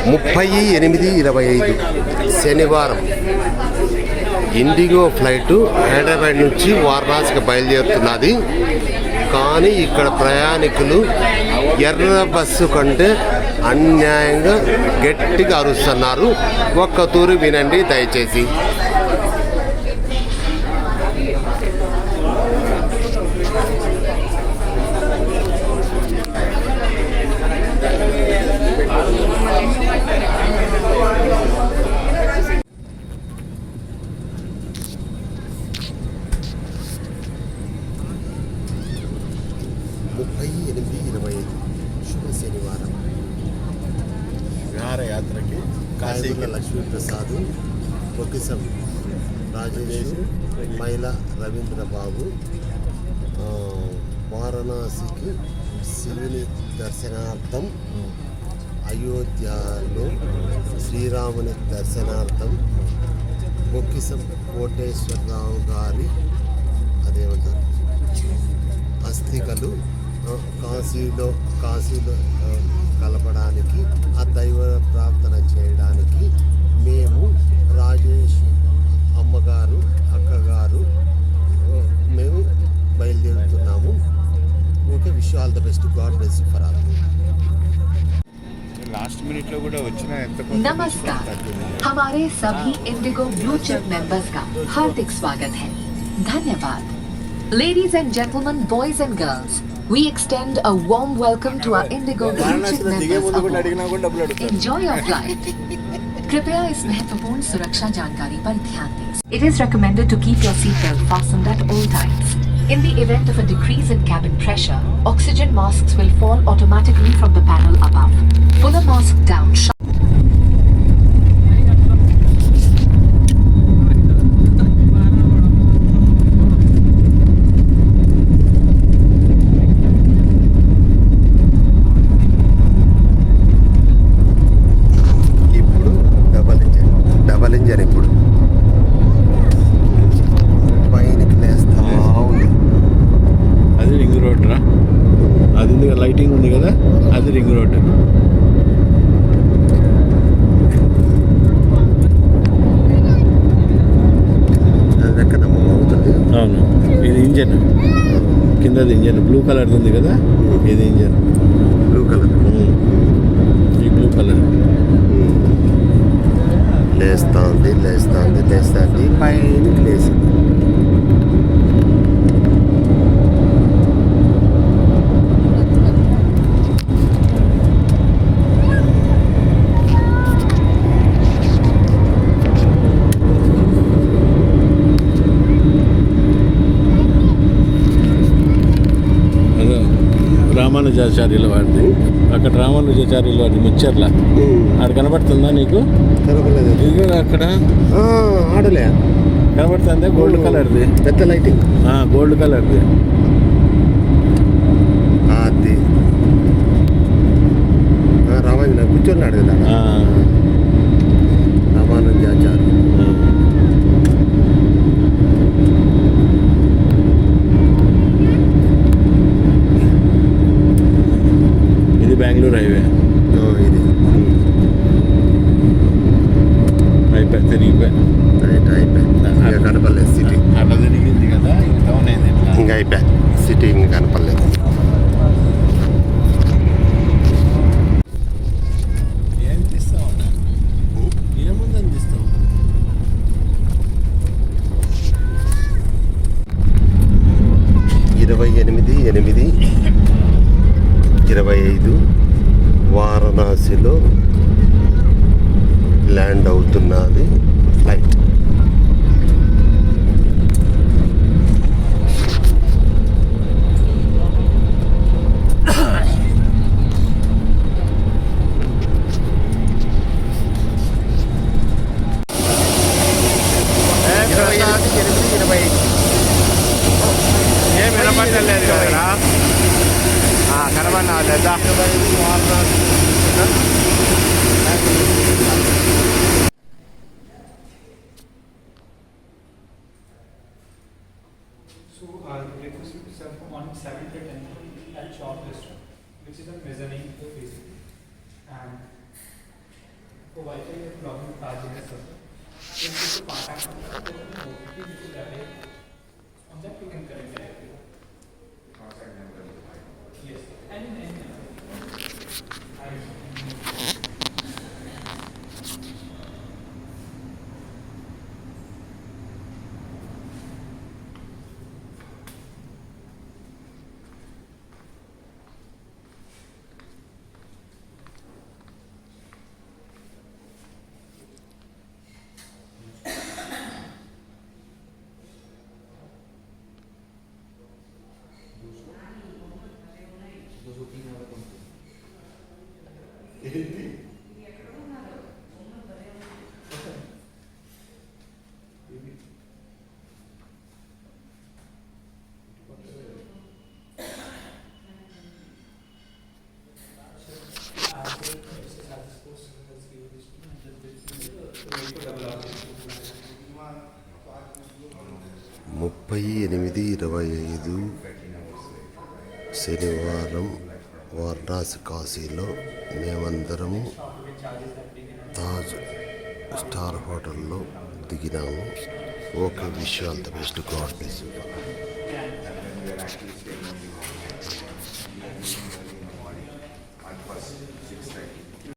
30/8/25 శనివారం IndiGo flight Hyderabad నుంచి వారణాసికి బయలుదేరుతున్నది. కానీ ఇక్కడ ప్రయాణికులు ఎర్ర బస్సు కంటే అన్యాయంగా గట్టిగా అరుస్తున్నారు. ఒక్క తూరు వినండి దయచేసి. శుభ శనివారం విహారయాత్రకి కాశీల లక్ష్మీప్రసాద్, బొక్కిసం రాజేష్, మైల రవీంద్రబాబు వారణాసికి శివుని దర్శనార్థం, అయోధ్యలో శ్రీరాముని దర్శనార్థం, బొక్కిసం కోటేశ్వరరావు గారి అదేమంటారు అస్థికలు కాశీలో కలపడానికి, ఆ దైవ ప్రార్థన చేయడానికి మేము రాజేష్ అమ్మగారు అక్కగారు మేము బయలుదేరుతున్నాము. Okay, wish all the best. God bless for all. Last minute లో కూడా వచ్చిన ఎంత नमस्कार, हमारे सभी इंडिगो ब्लू चिप मेंबर्स का हार्दिक स्वागत है. धन्यवाद. Ladies and gentlemen, boys and girls, we extend a warm welcome to our Indigo Blue Chip members aboard. Enjoy your flight. कृपया इस महत्वपूर्ण सुरक्षा जानकारी पर ध्यान दें. It is recommended to keep your seatbelt fastened at all times. In the event of a decrease in cabin pressure, oxygen masks will fall automatically from the panel above. Pull a mask down. Lighting ఉంది కదా, అది ring road. అవును, ఇది engine, కిందది engine blue colour ఉంది కదా, ఇది engine blue colour. ఈ బ్లూ కలర్ లేస్తుంది పైన లేచింది. రామానుజాచార్యుల వారిది, అక్కడ రామానుజాచార్యుల వారిది ముచ్చర్ల, అది కనబడుతుందా నీకు? కనపడలేదు. అక్కడ ఆడలే కనబడుతుందా? గోల్డ్ కలర్ది పెద్ద లైటింగ్, గోల్డ్ కలర్ది. అది రామానుజ కూర్చొన్నాడు కదా, రామానుజాచార్య. బెంగళూరు హైవే. ఇది అయిపోయి తిరిగిపోయి కనపడలేదు సిటీ. అట్లా తిరిగింది కదా, టౌన్ అయింది. ఇంకా అయిపోయి సిటీ ఇంకా కనపడలేదు. ఏం తీస్తావు? ఏముందని తీస్తావు? 28/8/25 వారణాసిలో ల్యాండ్ అవుతున్నది ఫ్లైట్. ఏం వినపడలేదు కదరా, కనబడినా లేదా? So our breakfast will be served from morning 7 to 10 at Shop Restaurant, which is a mezzanine facility. And वो वाईफाई या प्रॉब्लम चार्जिंग है सर तो कॉन्टैक्ट नंबर OTP रहे on that you can connect directly. Yes, any. ముప్పై 8/25 శనివారం వారణాసి కాశీలో మేమందరము Taj star హోటల్లో దిగినాము. Okay, wish all the best. God bless you.